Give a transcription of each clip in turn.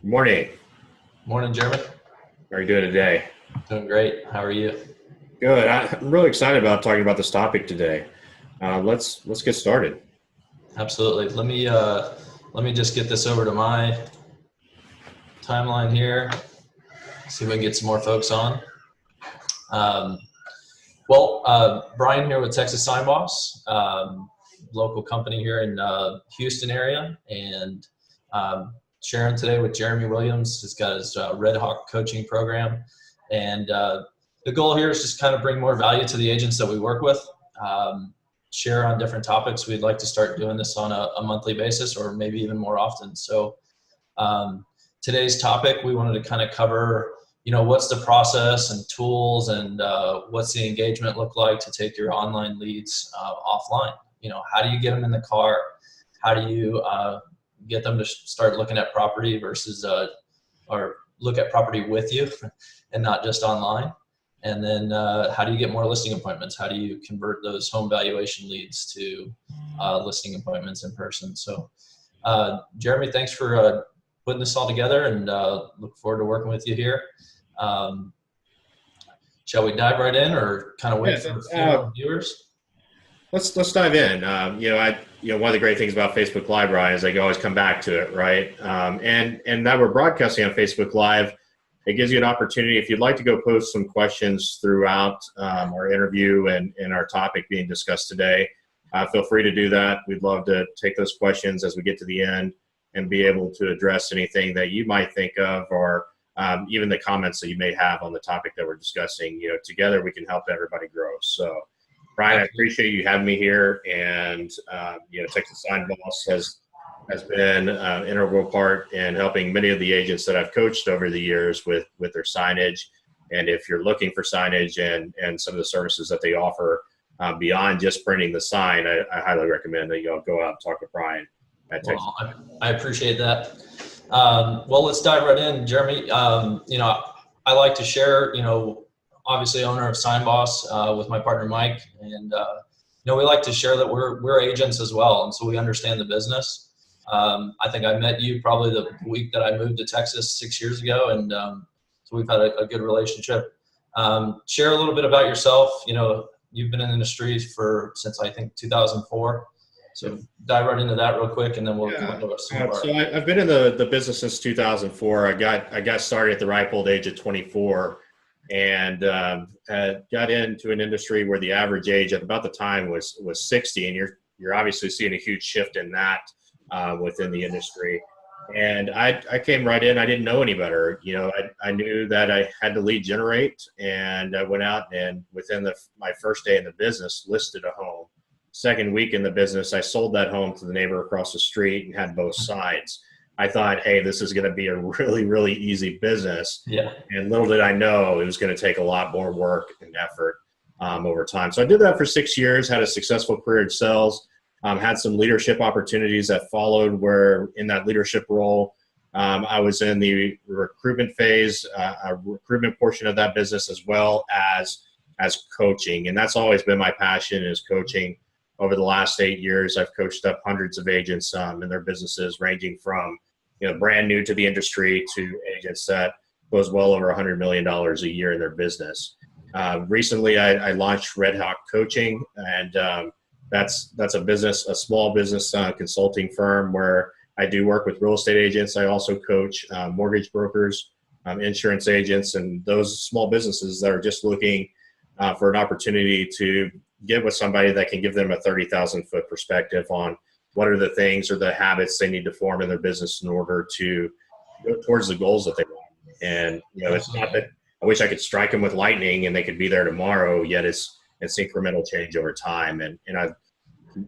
Morning. Morning, Jeremy. How are you doing today? Doing great. How are you? Good. I'm really excited about talking about this topic today. Let's get started. Absolutely. Let me just get this over to my timeline here. See if we can get some more folks on. Um, Brian here with Texas Sign Boss, local company here in Houston area, and sharing today with Jeremy Williams. He's got his Red Hawk coaching program, and the goal here is just kind of bring more value to the agents that we work with. Share on different topics. We'd like to start doing this on a monthly basis, or maybe even more often. So today's topic, we wanted to kind of cover, what's the process and tools, and what's the engagement look like to take your online leads offline. How do you get them in the car? How do you get them to start looking at property versus or look at property with you and not just online? And then how do you get more listing appointments? How do you convert those home valuation leads to listing appointments in person? So Jeremy, thanks for putting this all together, and look forward to working with you here. Shall we dive right in, or kind of wait for a few more viewers? Let's dive in. One of the great things about Facebook Live, Brian, is I can always come back to it, right? And that we're broadcasting on Facebook Live, it gives you an opportunity, if you'd like to go post some questions throughout our interview and our topic being discussed today, feel free to do that. We'd love to take those questions as we get to the end and be able to address anything that you might think of, or even the comments that you may have on the topic that we're discussing. Together we can help everybody grow. So, Brian, I appreciate you having me here, and Texas Sign Boss has been an integral part in helping many of the agents that I've coached over the years with their signage. And if you're looking for signage and some of the services that they offer beyond just printing the sign, I highly recommend that you all go out and talk to Brian at Texas. Well, I appreciate that. Let's dive right in, Jeremy. I like to share, obviously owner of Sign Boss with my partner Mike, and we like to share that we're agents as well, and so we understand the business. I think I met you probably the week that I moved to Texas 6 years ago, and so we've had a good relationship. Share a little bit about yourself. You've been in the industry since I think 2004. So dive right into that real quick, and then we'll go into some of our. So I've been in the business since 2004. I got started at the ripe old age of 24, and got into an industry where the average age at about the time was 60, and you're obviously seeing a huge shift in that within the industry. And I came right in. I didn't know any better. I knew that I had to lead generate, and I went out and within my first day in the business listed a home. Second week in the business, I sold that home to the neighbor across the street and had both sides. I thought, hey, this is going to be a really, really easy business. Yeah. And little did I know it was going to take a lot more work and effort over time. So I did that for 6 years, had a successful career in sales, had some leadership opportunities that followed, where in that leadership role, I was in the recruitment phase, a recruitment portion of that business, as well as coaching. And that's always been my passion, is coaching. Over the last 8 years, I've coached up hundreds of agents in their businesses, ranging from brand new to the industry to agents that close well over $100 million a year in their business. Recently, I launched Red Hawk Coaching, and that's a small business consulting firm where I do work with real estate agents. I also coach mortgage brokers, insurance agents, and those small businesses that are just looking for an opportunity to get with somebody that can give them a 30,000-foot perspective on what are the things or the habits they need to form in their business in order to go towards the goals that they want. And it's not that I wish I could strike them with lightning and they could be there tomorrow, yet it's incremental change over time. And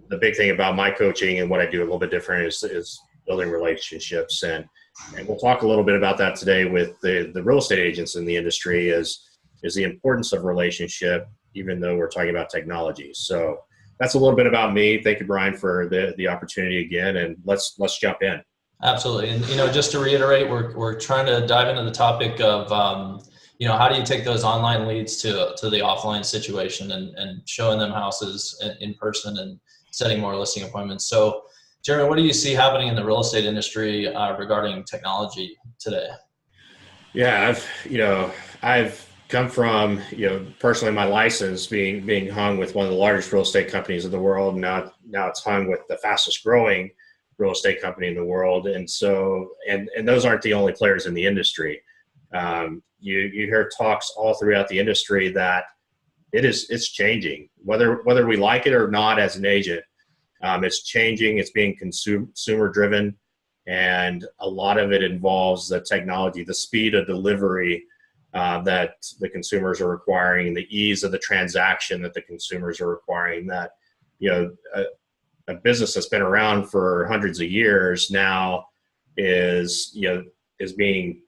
the big thing about my coaching and what I do a little bit different is building relationships. And we'll talk a little bit about that today with the real estate agents in the industry, is the importance of relationship, even though we're talking about technology. So that's a little bit about me. Thank you, Brian, for the opportunity again, and let's jump in. Absolutely. And just to reiterate, we're trying to dive into the topic of how do you take those online leads to the offline situation, and showing them houses in person and setting more listing appointments. So Jeremy, what do you see happening in the real estate industry regarding technology today? Yeah, I've come from, personally my license being hung with one of the largest real estate companies in the world. Now it's hung with the fastest growing real estate company in the world. And so, and those aren't the only players in the industry. You hear talks all throughout the industry that it's changing, whether we like it or not as an agent. It's changing. It's being consumer driven. And a lot of it involves the technology, the speed of delivery that the consumers are requiring, the ease of the transaction that the consumers are requiring. That a business that's been around for hundreds of years now is being,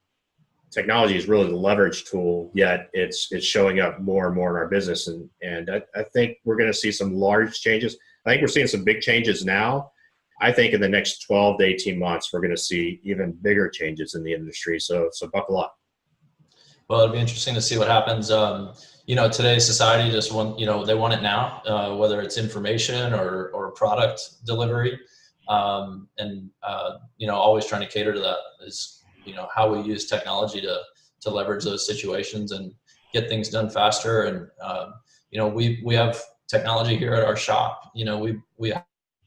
technology is really the leverage tool. Yet it's showing up more and more in our business, and I think we're going to see some large changes. I think we're seeing some big changes now. I think in the next 12 to 18 months, we're going to see even bigger changes in the industry. So buckle up. Well, it'll be interesting to see what happens. Today's society just they want it now, whether it's information or product delivery. Always trying to cater to that is, how we use technology to leverage those situations and get things done faster. And, we have technology here at our shop. We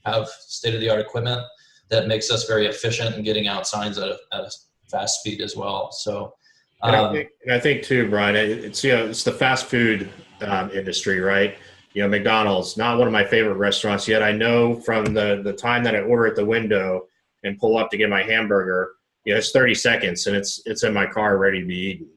have state-of-the-art equipment that makes us very efficient in getting out signs at a fast speed as well. So, and I think too, Brian, it's the fast food industry, right? McDonald's, not one of my favorite restaurants, yet I know from the time that I order at the window and pull up to get my hamburger, it's 30 seconds and it's in my car ready to be eaten.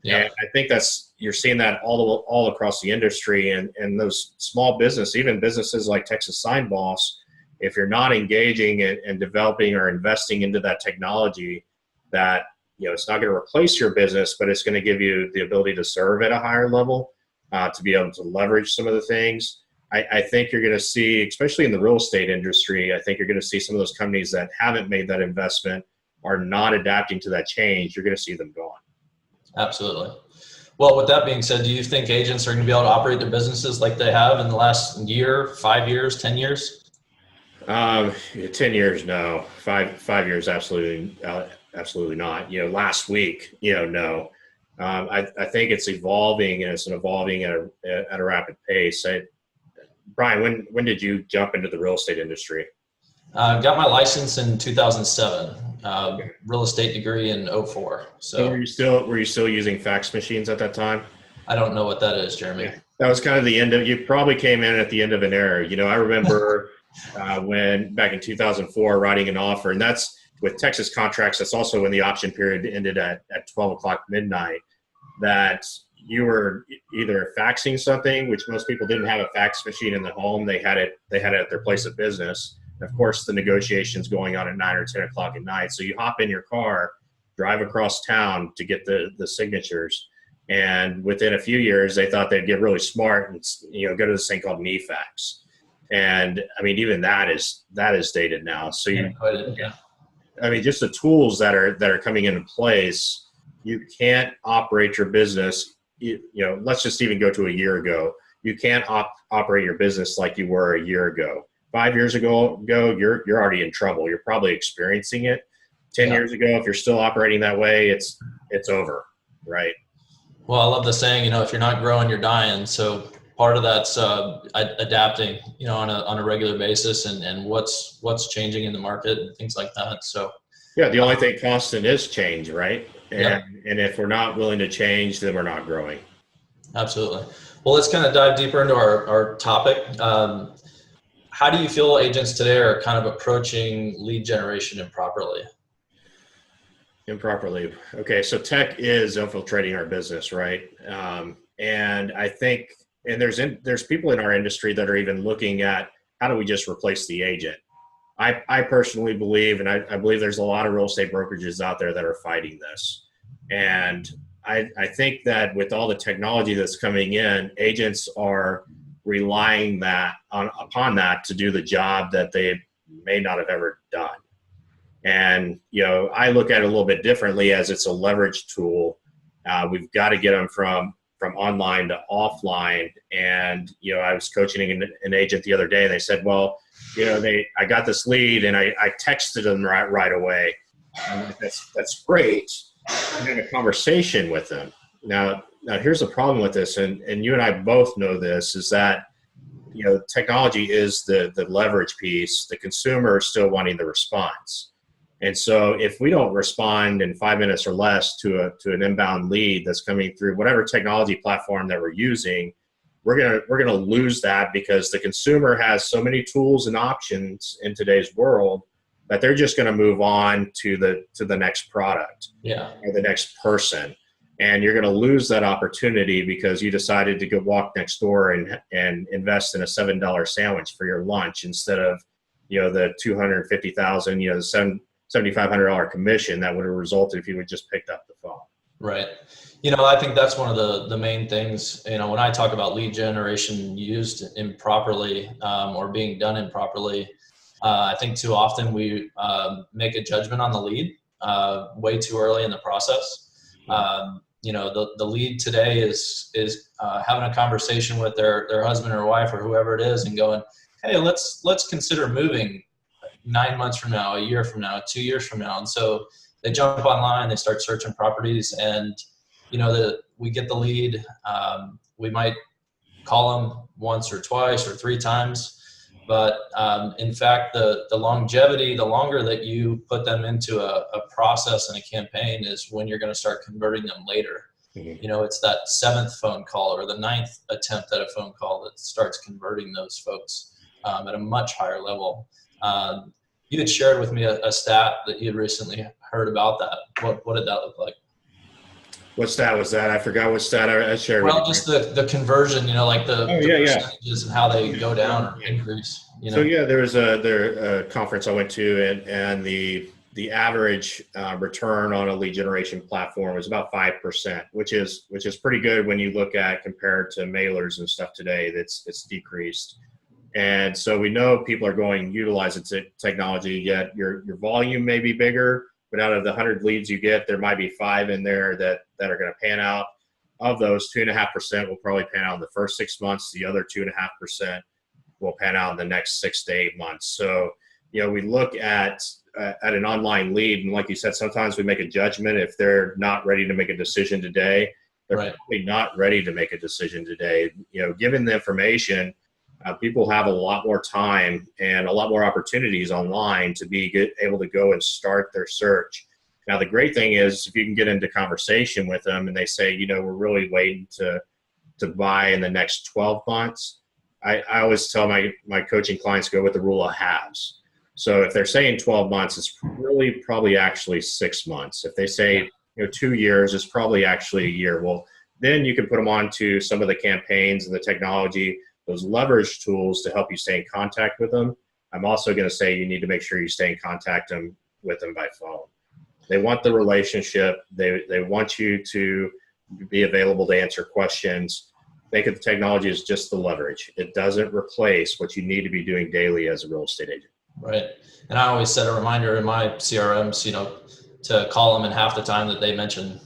Yeah. And I think you're seeing that all across the industry, and those small business, even businesses like Texas Sign Boss, if you're not engaging and developing or investing into that technology, that it's not going to replace your business, but it's going to give you the ability to serve at a higher level, to be able to leverage some of the things. I think you're going to see, especially in the real estate industry, I think you're going to see some of those companies that haven't made that investment, are not adapting to that change. You're going to see them gone. Absolutely. Well, with that being said, do you think agents are going to be able to operate their businesses like they have in the last year, 5 years, 10 years? 10 years, no. 5 years, absolutely not. Last week, no. I think it's evolving, and it's evolving at a rapid pace. Brian, when did you jump into the real estate industry? Got my license in 2007. Real estate degree in 2004. So were you still using fax machines at that time? I don't know what that is, Jeremy. Yeah. That was kind of the end of. You probably came in at the end of an era. I remember when back in 2004 writing an offer, and that's with Texas contracts. That's also when the option period ended at 12 o'clock midnight. That you were either faxing something, which most people didn't have a fax machine in the home. They had it at their place of business. Of course, the negotiations going on at 9 or 10 o'clock at night. So you hop in your car, drive across town to get the signatures. And within a few years, they thought they'd get really smart and go to this thing called an e-fax. And I mean, even that is dated now. So just the tools that are coming into place, you can't operate your business. Let's just even go to a year ago. You can't operate your business like you were a year ago. 5 years ago, you're already in trouble. You're probably experiencing it. 10 years ago, if you're still operating that way, it's over, right? Well, I love the saying, if you're not growing, you're dying. So part of that's adapting, on a regular basis, and what's changing in the market and things like that. So yeah, the only thing constant is change, right? And if we're not willing to change, then we're not growing. Absolutely. Well, let's kind of dive deeper into our topic. How do you feel agents today are kind of approaching lead generation improperly? Improperly. Okay, so tech is infiltrating our business, right? And I think, and there's people in our industry that are even looking at how do we just replace the agent. I personally believe, and I believe there's a lot of real estate brokerages out there that are fighting this. And I think that with all the technology that's coming in, agents are relying upon that to do the job that they may not have ever done. And, I look at it a little bit differently, as it's a leverage tool. We've got to get them from online to offline. And, I was coaching an agent the other day, and they said, well, I got this lead and I texted them right away. And that's great. And had a conversation with them. Now here's the problem with this, and you and I both know this, is that technology is the leverage piece. The consumer is still wanting the response. And so if we don't respond in 5 minutes or less to an inbound lead that's coming through whatever technology platform that we're using, we're gonna lose that, because the consumer has so many tools and options in today's world that they're just going to move on to the next product, or the next person. And you're going to lose that opportunity because you decided to go walk next door and invest in a $7 sandwich for your lunch instead of, the $250,000, the $7,500 commission that would have resulted if you would just picked up the phone. Right. I think that's one of the main things, when I talk about lead generation used improperly, or being done improperly, I think too often we make a judgment on the lead way too early in the process. The lead today is having a conversation with their husband or wife or whoever it is and going, hey, let's consider moving 9 months from now, a year from now, 2 years from now. And so they jump online, they start searching properties, and we get the lead. We might call them once or twice or 3 times. But in fact, the longevity, the longer that you put them into a process and a campaign is when you're going to start converting them later. Mm-hmm. It's that 7th phone call or the 9th attempt at a phone call that starts converting those folks at a much higher level. You had shared with me a stat that you had recently heard about that. What did that look like? What stat was that? I forgot what stat I shared. Well, just the conversion, like the percentages and how they go down or increase. So there was a conference I went to, and the average return on a lead generation platform was about 5%, which is pretty good when you look at compared to mailers and stuff today. It's decreased, and so we know people are utilizing technology. Yet your volume may be bigger. But out of the 100 leads you get, there might be 5 in there that are going to pan out. Of those, 2.5% will probably pan out in the first 6 months. The other 2.5% will pan out in the next 6 to 8 months. So, we look at an online lead, and like you said, sometimes we make a judgment if they're not ready to make a decision today. They're probably not ready to make a decision today. Given the information, people have a lot more time and a lot more opportunities online to be able to go and start their search. Now, the great thing is if you can get into conversation with them and they say, we're really waiting to buy in the next 12 months. I always tell my coaching clients go with the rule of halves. So if they're saying 12 months, it's really probably actually 6 months. If they say 2 years, it's probably actually a year. Well, then you can put them onto some of the campaigns and the technology, those leverage tools to help you stay in contact with them. I'm also going to say you need to make sure you stay in contact with them by phone. They want the relationship. They want you to be available to answer questions. Think of the technology as just the leverage. It doesn't replace what you need to be doing daily as a real estate agent. Right. And I always set a reminder in my CRMs, to call them in half the time that they mentioned,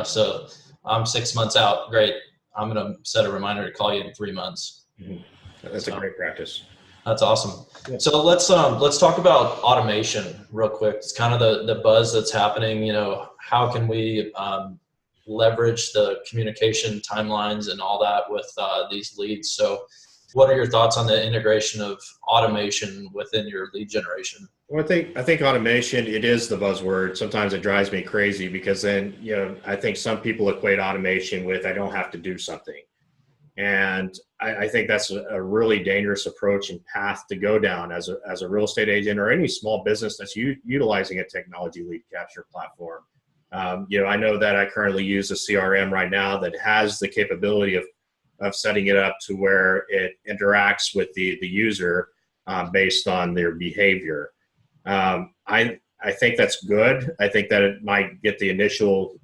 so I'm 6 months out. Great. I'm going to set a reminder to call you in 3 months. Mm-hmm. That's a great practice. That's awesome. Yeah. So let's talk about automation real quick. It's kind of the buzz that's happening. How can we leverage the communication timelines and all that with these leads? So what are your thoughts on the integration of automation within your lead generation? Well, I think automation, it is the buzzword. Sometimes it drives me crazy because then, I think some people equate automation with I don't have to do something. And I think that's a really dangerous approach and path to go down as a real estate agent or any small business that's utilizing a technology lead capture platform. I know that I currently use a CRM right now that has the capability of setting it up to where it interacts with the user based on their behavior. I think that's good. I think that it might get the initial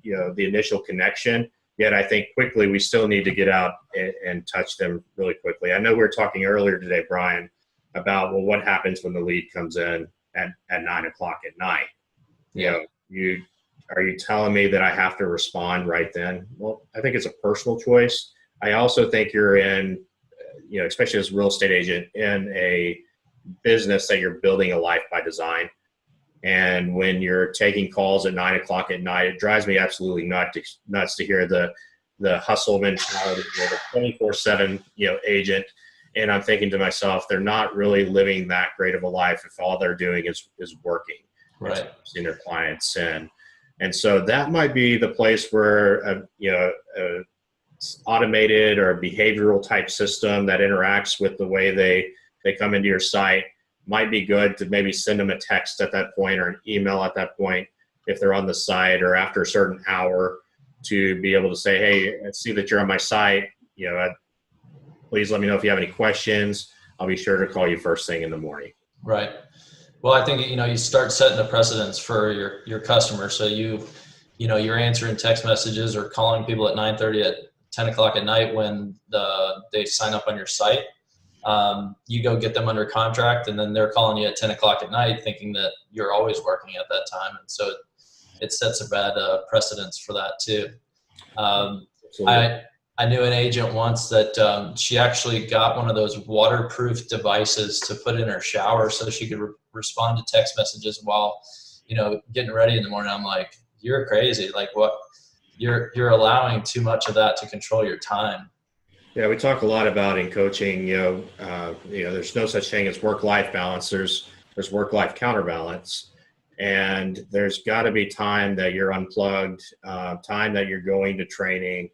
connection. Yet I think quickly we still need to get out and touch them really quickly. I know we were talking earlier today, Brian, about what happens when the lead comes in at 9 o'clock at night. Are you telling me that I have to respond right then? Well, I think it's a personal choice. I also think you're in, especially as a real estate agent, in a business that you're building a life by design. And when you're taking calls at 9 o'clock at night, it drives me absolutely nuts to hear the hustle mentality, the 24/7, agent. And I'm thinking to myself, they're not really living that great of a life if all they're doing is working, right, in their clients. And so that might be the place where a automated or a behavioral type system that interacts with the way they come into your site might be good to maybe send them a text at that point or an email at that point if they're on the site, or after a certain hour to be able to say, hey, I see that you're on my site. Please let me know if you have any questions. I'll be sure to call you first thing in the morning. Right. Well, I think, you start setting a precedence for your customer. So you're answering text messages or calling people at 9:30 at 10 o'clock at night when they sign up on your site. You go get them under contract, and then they're calling you at 10 o'clock at night thinking that you're always working at that time. And so it sets a bad precedence for that too. I knew an agent once that she actually got one of those waterproof devices to put in her shower so she could respond to text messages while, getting ready in the morning. I'm like, you're crazy. Like, what? You're allowing too much of that to control your time. Yeah, we talk a lot about in coaching, there's no such thing as work-life balance. There's work-life counterbalance. And there's got to be time that you're unplugged, time that you're going to training,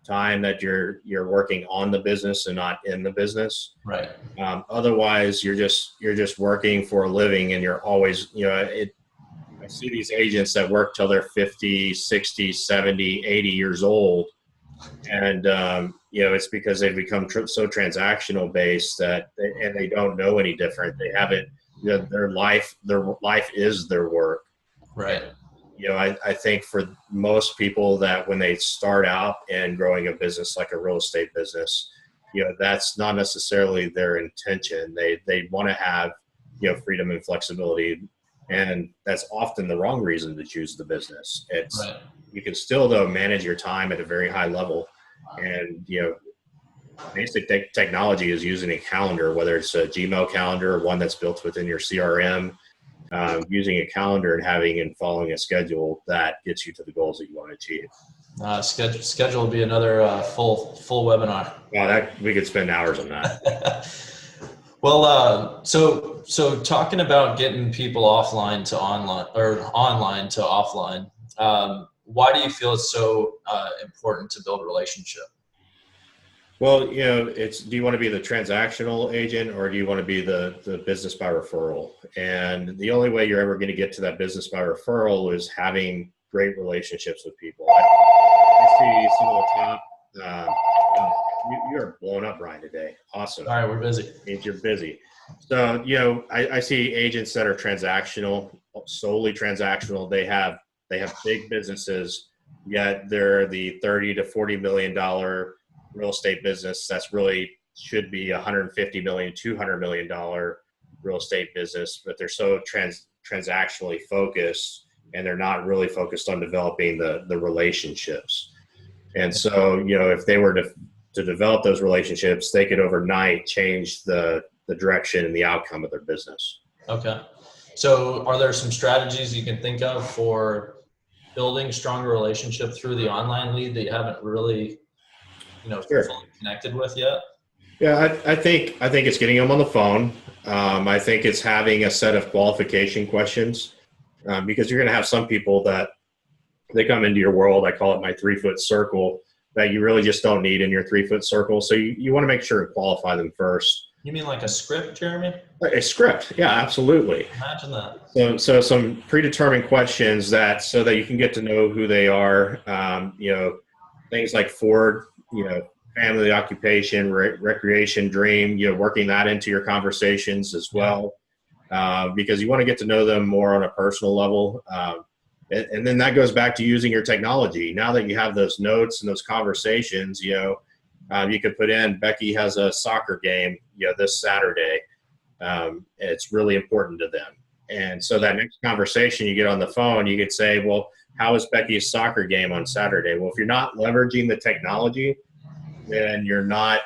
time that you're working on the business and not in the business. Right. Otherwise, you're just working for a living, and you're always, I see these agents that work till they're 50, 60, 70, 80 years old. And, it's because they've become so transactional based that they don't know any different. They haven't, their life is their work. Right. I think for most people that when they start out and growing a business like a real estate business, that's not necessarily their intention. They want to have, freedom and flexibility. And that's often the wrong reason to choose the business. Right. You can still, though, manage your time at a very high level. And, basic technology is using a calendar, whether it's a Gmail calendar or one that's built within your CRM, using a calendar and having and following a schedule that gets you to the goals that you want to achieve. Schedule will be another full webinar. Wow, we could spend hours on that. Well, so talking about getting people offline to online or online to offline, why do you feel it's so important to build a relationship? Well, do you want to be the transactional agent, or do you want to be the business by referral? And the only way you're ever going to get to that business by referral is having great relationships with people. I see some of the top, you are blowing up, Brian, today. Awesome. All right, we're busy. Means you're busy. So, I see agents that are transactional, solely transactional. They have big businesses, yet they're the $30 to $40 million real estate business that's really should be $150 million, $200 million real estate business, but they're so transactionally focused, and they're not really focused on developing the relationships. And so, if they were to develop those relationships, they could overnight change the direction and the outcome of their business. Okay. So are there some strategies you can think of for building stronger relationship through the online lead that you haven't really, Sure. fully connected with yet? Yeah, I think it's getting them on the phone. I think it's having a set of qualification questions, because you're going to have some people that they come into your world. I call it my 3-foot circle, that you really just don't need in your 3-foot circle. So you want to make sure and qualify them first. You mean like a script, Jeremy? A script, yeah, absolutely. Imagine that. So some predetermined questions so that you can get to know who they are. Things like Ford, family, occupation, recreation, dream. Working that into your conversations as well, because you want to get to know them more on a personal level. And then that goes back to using your technology. Now that you have those notes and those conversations, you could put in, Becky has a soccer game, this Saturday. It's really important to them. And so that next conversation you get on the phone, you could say, well, how is Becky's soccer game on Saturday? Well, if you're not leveraging the technology, then you're not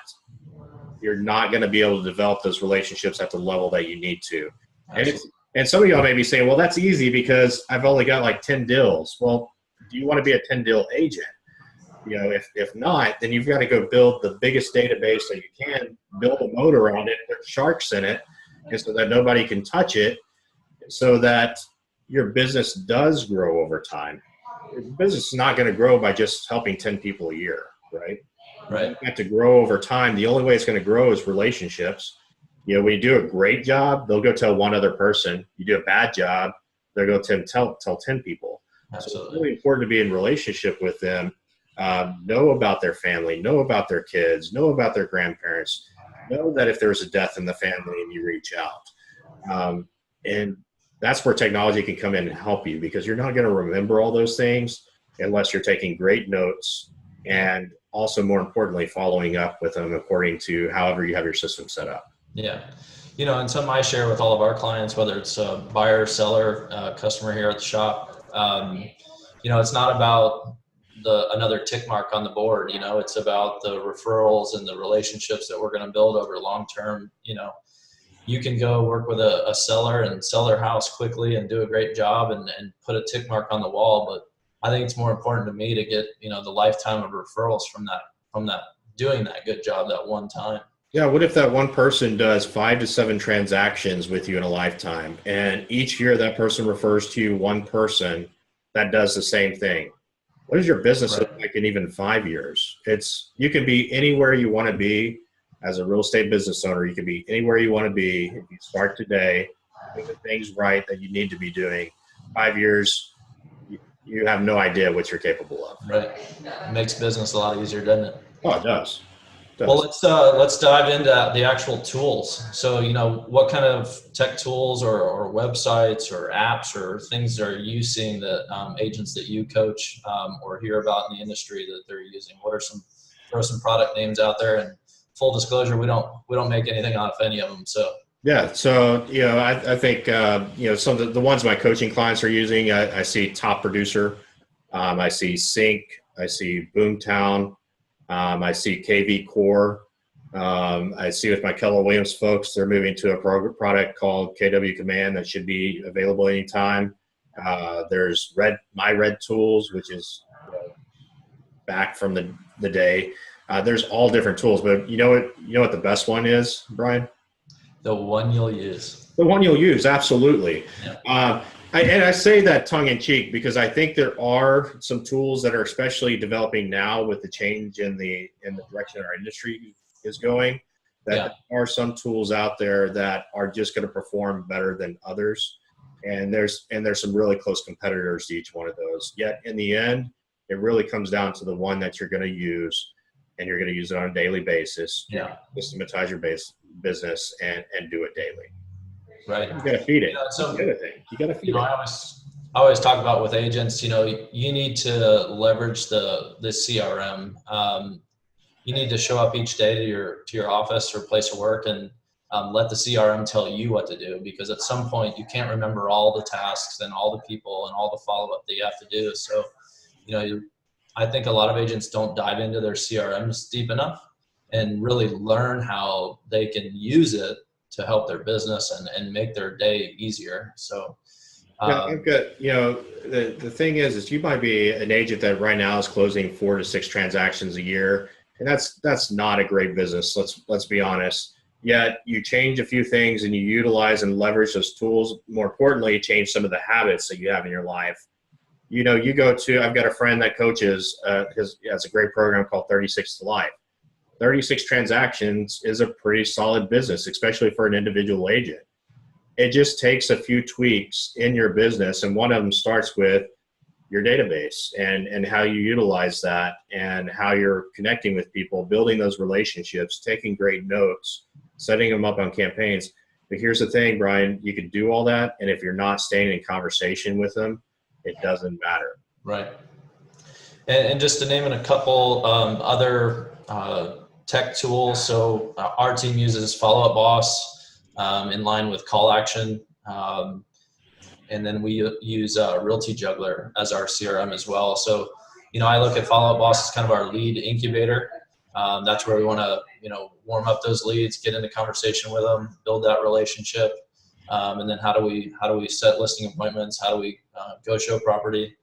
you're not going to be able to develop those relationships at the level that you need to. Absolutely. And some of y'all may be saying, well, that's easy because I've only got like 10 deals. Well, do you want to be a 10 deal agent? If not, then you've got to go build the biggest database that you can, build a moat around it, put sharks in it, and so that nobody can touch it, so that your business does grow over time. Your business is not going to grow by just helping 10 people a year, right? Right. You have to grow over time. The only way it's going to grow is relationships. When you do a great job, they'll go tell one other person. You do a bad job, they'll go tell 10 people. Absolutely. So it's really important to be in relationship with them. Know about their family, know about their kids, know about their grandparents, know that if there's a death in the family and you reach out. And that's where technology can come in and help you, because you're not going to remember all those things unless you're taking great notes and also, more importantly, following up with them according to however you have your system set up. Yeah. And something I share with all of our clients, whether it's a buyer, seller, customer here at the shop, it's not about another tick mark on the board. It's about the referrals and the relationships that we're going to build over long term. You can go work with a seller and sell their house quickly and do a great job and put a tick mark on the wall. But I think it's more important to me to get, the lifetime of referrals from that doing that good job that one time. Yeah. What if that one person does 5 to 7 transactions with you in a lifetime, and each year that person refers to you one person that does the same thing? What does your business look like in even 5 years? You can be anywhere you want to be as a real estate business owner. You can be anywhere you want to be if you start today, doing the things right that you need to be doing. 5 years, you have no idea what you're capable of. Right. It makes business a lot easier, doesn't it? Oh, it does. Well, let's dive into the actual tools. So, what kind of tech tools or websites or apps or things are you seeing that agents that you coach or hear about in the industry that they're using? What are throw some product names out there? And full disclosure, we don't make anything out of any of them. So yeah. So I think some of the ones my coaching clients are using. I see Top Producer, I see Sync, I see Boomtown. I see KV Core. I see with my Keller Williams folks, they're moving to a product called KW Command that should be available anytime. There's My Red Tools, which is back from the day. There's all different tools, but you know what the best one is, Brian? The one you'll use. The one you'll use, absolutely. Yeah. I say that tongue in cheek because I think there are some tools that are especially developing now with the change in the direction our industry is going. There are some tools out there that are just going to perform better than others, and there's some really close competitors to each one of those. Yet in the end, it really comes down to the one that you're going to use, and you're going to use it on a daily basis. Yeah. Systematize your business and do it daily. Right. You got to feed it. So you got to feed it. I always talk about with agents, you need to leverage the CRM. You need to show up each day to your office or place of work and let the CRM tell you what to do, because at some point you can't remember all the tasks and all the people and all the follow-up that you have to do. So, I think a lot of agents don't dive into their CRMs deep enough and really learn how they can use it to help their business and make their day easier. So I've got, the thing is you might be an agent that right now is closing 4 to 6 transactions a year, and that's not a great business. Let's be honest. Yet you change a few things and you utilize and leverage those tools. More importantly, change some of the habits that you have in your life. I've got a friend that coaches, has a great program called 36 to Life. 36 transactions is a pretty solid business, especially for an individual agent. It just takes a few tweaks in your business, and one of them starts with your database and how you utilize that and how you're connecting with people, building those relationships, taking great notes, setting them up on campaigns. But here's the thing, Brian, you can do all that, and if you're not staying in conversation with them, it doesn't matter. Right. And just to name a couple other tech tools. So our team uses Follow Up Boss in line with Call Action. And then we use Realty Juggler as our CRM as well. So, I look at Follow Up Boss as kind of our lead incubator. That's where we want to, warm up those leads, get into conversation with them, build that relationship. And then how do we set listing appointments? How do we go show property?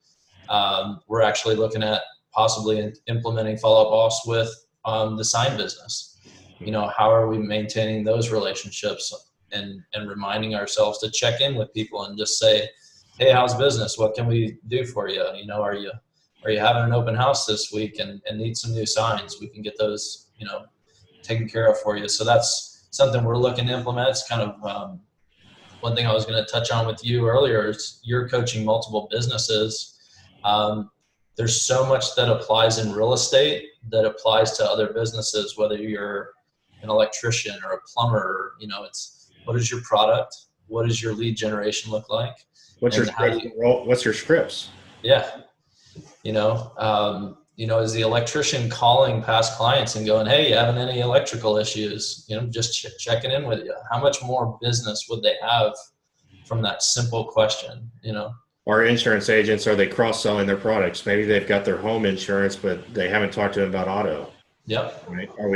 We're actually looking at possibly implementing Follow Up Boss with the sign business. How are we maintaining those relationships and reminding ourselves to check in with people and just say, hey, how's business? What can we do for you? Are you having an open house this week and need some new signs? We can get those, taken care of for you. So that's something we're looking to implement. It's kind of one thing I was going to touch on with you earlier is you're coaching multiple businesses. There's so much that applies in real estate that applies to other businesses, whether you're an electrician or a plumber. It's what is your product? What does your lead generation look like? What's your scripts? Yeah. Is the electrician calling past clients and going, hey, you having any electrical issues? Just checking in with you. How much more business would they have from that simple question? Our insurance agents, are they cross-selling their products? Maybe they've got their home insurance, but they haven't talked to them about auto. Yep. Right? Are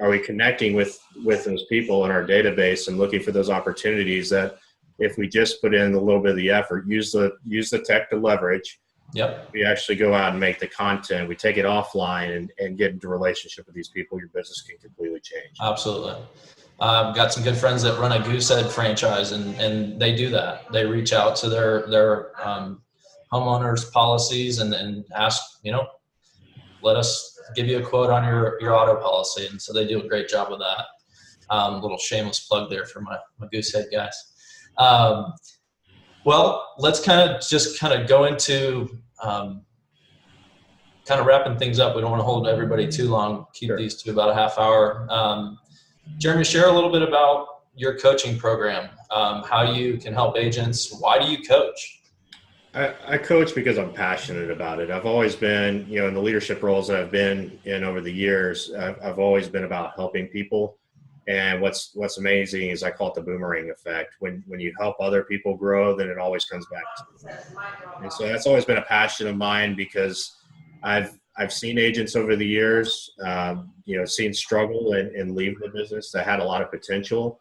we connecting with those people in our database and looking for those opportunities that if we just put in a little bit of the effort, use the tech to leverage. Yep. We actually go out and make the content. We take it offline and get into a relationship with these people. Your business can completely change. Absolutely. I've got some good friends that run a Goosehead franchise, and they do that. They reach out to their homeowners policies and ask, let us give you a quote on your auto policy. And so they do a great job with that. Little shameless plug there for my Goosehead guys. Well, let's kind of go into kind of wrapping things up. We don't want to hold everybody too long. Keep Sure. these to about a half hour. Jeremy, share a little bit about your coaching program, how you can help agents. Why do you coach? I coach because I'm passionate about it. I've always been, in the leadership roles that I've been in over the years, I've always been about helping people. And what's amazing is I call it the boomerang effect. When you help other people grow, then it always comes back to you. And so that's always been a passion of mine because I've seen agents over the years, seen struggle and leave the business that had a lot of potential.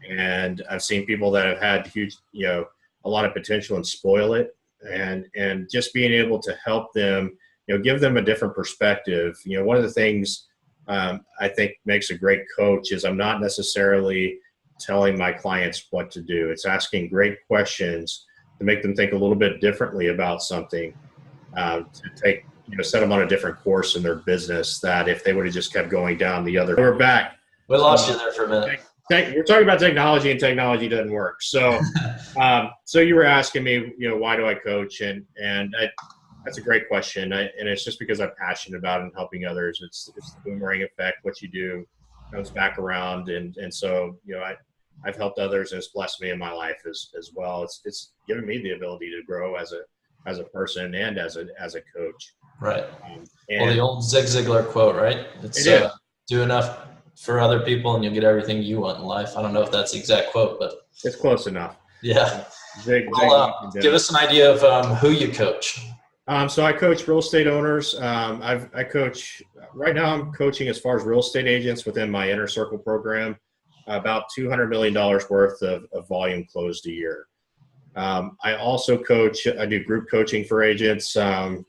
And I've seen people that have had huge, a lot of potential and spoil it. And just being able to help them, give them a different perspective. One of the things I think makes a great coach is I'm not necessarily telling my clients what to do. It's asking great questions to make them think a little bit differently about something, to take, set them on a different course in their business that if they would have just kept going down the other. We're back. We lost you there for a minute. We're talking about technology, and technology doesn't work. So, so you were asking me, why do I coach? And that's a great question. And it's just because I'm passionate about it and helping others. It's the boomerang effect. What you do comes back around. And so, I've helped others, and it's blessed me in my life as well. It's given me the ability to grow as a person and as a coach. Right. Well, the old Zig Ziglar quote, right? It's do enough for other people and you'll get everything you want in life. I don't know if that's the exact quote, but it's close enough. Yeah. Give us an idea of who you coach. So I coach real estate owners. I coach right now. I'm coaching as far as real estate agents within my Inner Circle program, about $200 million worth of volume closed a year. I also coach. I do group coaching for agents,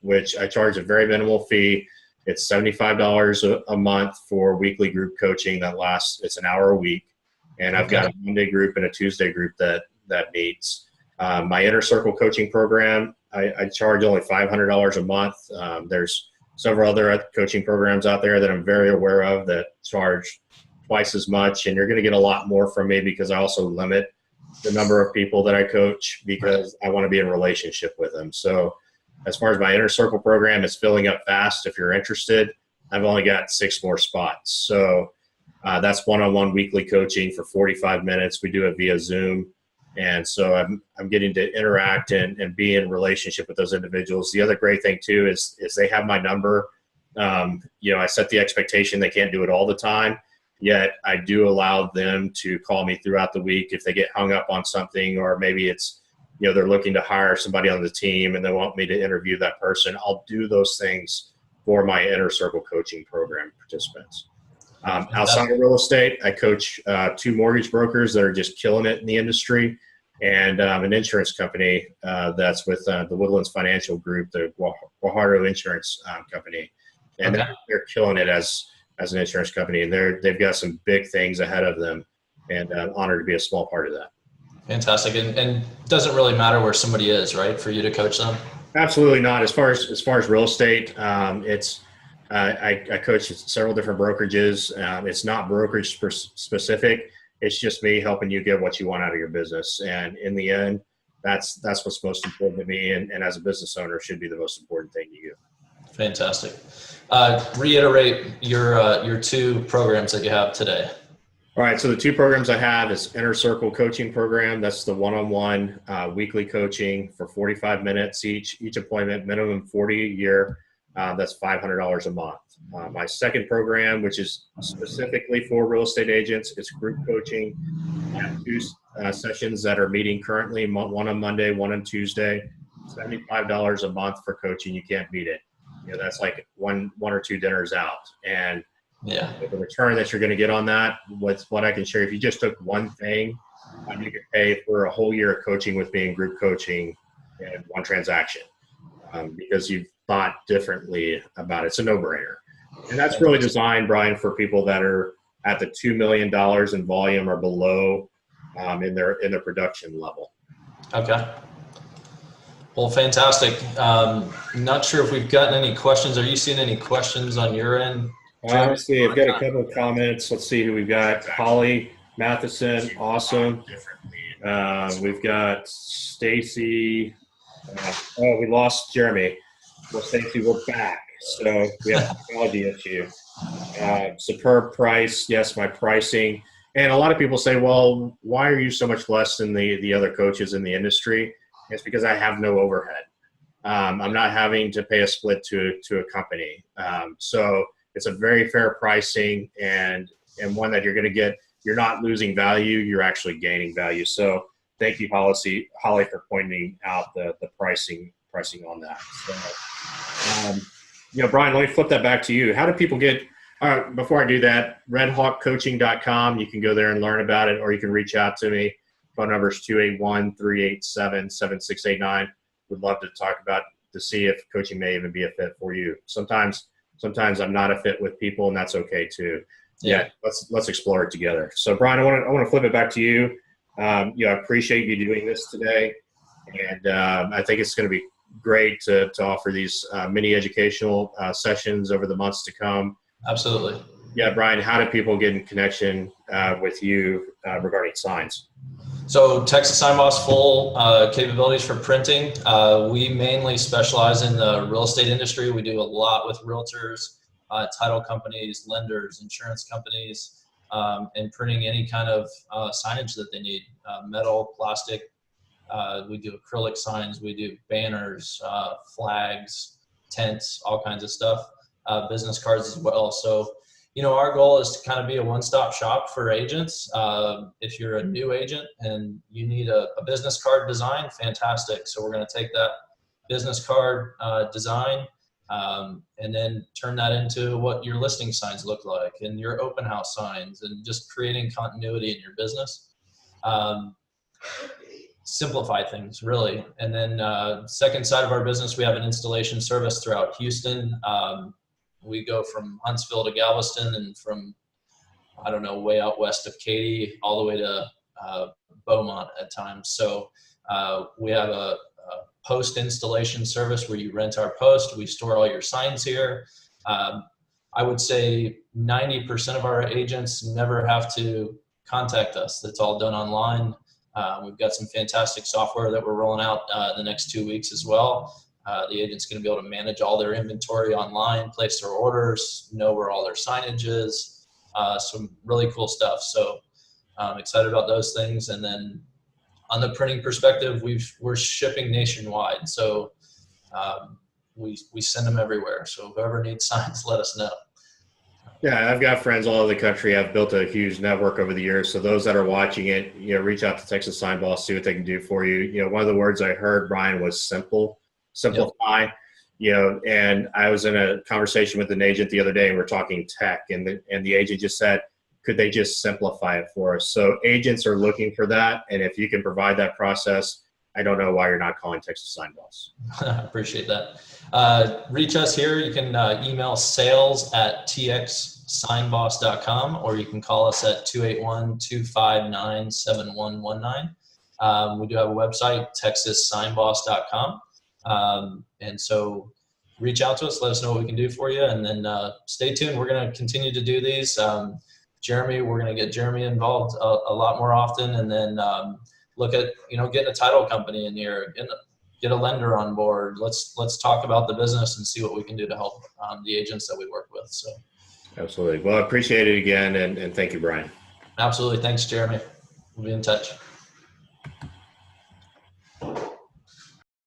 which I charge a very minimal fee. It's $75 a month for weekly group coaching that lasts. It's an hour a week, and I've got a Monday group and a Tuesday group that meets. My Inner Circle coaching program, I charge only $500 a month. There's several other coaching programs out there that I'm very aware of that charge twice as much, and you're going to get a lot more from me because I also limit the number of people that I coach because I want to be in relationship with them. So as far as my Inner Circle program, it's filling up fast. If you're interested, I've only got 6 more spots. So that's one-on-one weekly coaching for 45 minutes. We do it via Zoom. And so I'm getting to interact and be in relationship with those individuals. The other great thing too is they have my number. I set the expectation they can't do it all the time, yet I do allow them to call me throughout the week if they get hung up on something, or maybe it's, they're looking to hire somebody on the team and they want me to interview that person. I'll do those things for my Inner Circle coaching program participants. Outside of real estate, I coach 2 mortgage brokers that are just killing it in the industry, and an insurance company that's with the Woodlands Financial Group, the Guajardo Insurance Company, and they're killing it as an insurance company, and they've got some big things ahead of them, and I'm honored to be a small part of that. Fantastic, and it doesn't really matter where somebody is, right, for you to coach them? Absolutely not. As far as real estate, it's I coach several different brokerages. It's not brokerage specific. It's just me helping you get what you want out of your business. And in the end, that's what's most important to me. And as a business owner, should be the most important thing to you. Fantastic. Reiterate your 2 programs that you have today. All right. So the 2 programs I have is Inner Circle Coaching Program. That's the one-on-one weekly coaching for 45 minutes each appointment, minimum 40 a year. That's $500 a month. My second program, which is specifically for real estate agents, is group coaching. I have 2 sessions that are meeting currently, one on Monday, one on Tuesday. $75 a month for coaching. You can't beat it. That's like one or 2 dinners out. And the return that you're going to get on that, what I can share, if you just took one thing, you could pay for a whole year of coaching with me in group coaching in one transaction, because you've thought differently about it. It's a no-brainer. And that's really designed, Brian, for people that are at the $2 million in volume or below in their production level. Okay. Well, fantastic. Not sure if we've gotten any questions. Are you seeing any questions on your end? Let's see. I've got a couple of comments. Let's see who we've got. Holly Mathieson, awesome. We've got Stacy. Oh, we lost Jeremy. Well, Stacy, we're back. So we have a technology issue. Superb price. Yes, my pricing. And a lot of people say, well, why are you so much less than the other coaches in the industry? It's because I have no overhead. I'm not having to pay a split to a company. So it's a very fair pricing, and one that you're going to get. You're not losing value. You're actually gaining value. So thank you, Holly, for pointing out the pricing on that. So, Brian, let me flip that back to you. How do people get, before I do that, redhawkcoaching.com, you can go there and learn about it, or you can reach out to me. Phone number is 281-387-7689. Would love to talk to see if coaching may even be a fit for you. Sometimes I'm not a fit with people, and that's okay too. Yeah, let's explore it together. So, Brian, I want to flip it back to you. I appreciate you doing this today, and I think it's going to be great to offer these mini educational sessions over the months to come. Absolutely. Yeah, Brian, how do people get in connection with you regarding signs? So Texas Sign Boss, full capabilities for printing. We mainly specialize in the real estate industry. We do a lot with realtors, title companies, lenders, insurance companies, and printing any kind of signage that they need, metal, plastic. We do acrylic signs. We do banners, flags, tents, all kinds of stuff, business cards as well. So, our goal is to kind of be a one-stop shop for agents. If you're a new agent and you need a business card design, fantastic. So we're going to take that business card design and then turn that into what your listing signs look like and your open house signs, and just creating continuity in your business. Simplify things, really. And then second side of our business, we have an installation service throughout Houston. We go from Huntsville to Galveston, and from, way out west of Katy all the way to Beaumont at times. So we have a post installation service where you rent our post. We store all your signs here. I would say 90% of our agents never have to contact us. That's all done online. We've got some fantastic software that we're rolling out the next 2 weeks as well. The agent's going to be able to manage all their inventory online, place their orders, know where all their signage is, some really cool stuff. So I'm excited about those things. And then on the printing perspective, we're shipping nationwide. So we send them everywhere. So whoever needs signs, let us know. Yeah, I've got friends all over the country. I've built a huge network over the years. So those that are watching it, reach out to Texas Sign Boss, see what they can do for you. One of the words I heard, Brian, was simplify. Yep. And I was in a conversation with an agent the other day, and we're talking tech, and the agent just said, could they just simplify it for us? So agents are looking for that. And if you can provide that process, I don't know why you're not calling Texas Sign Boss. Appreciate that. Reach us here. You can email sales@txsignboss.com, or you can call us at 281-259-7119. We do have a website, texassignboss.com. And so reach out to us, let us know what we can do for you. And then stay tuned. We're going to continue to do these. Jeremy, we're going to get Jeremy involved a lot more often, and then look at, getting a title company in here, get a lender on board. Let's talk about the business and see what we can do to help the agents that we work with. So, absolutely. Well, I appreciate it again, and thank you, Brian. Absolutely. Thanks, Jeremy. We'll be in touch.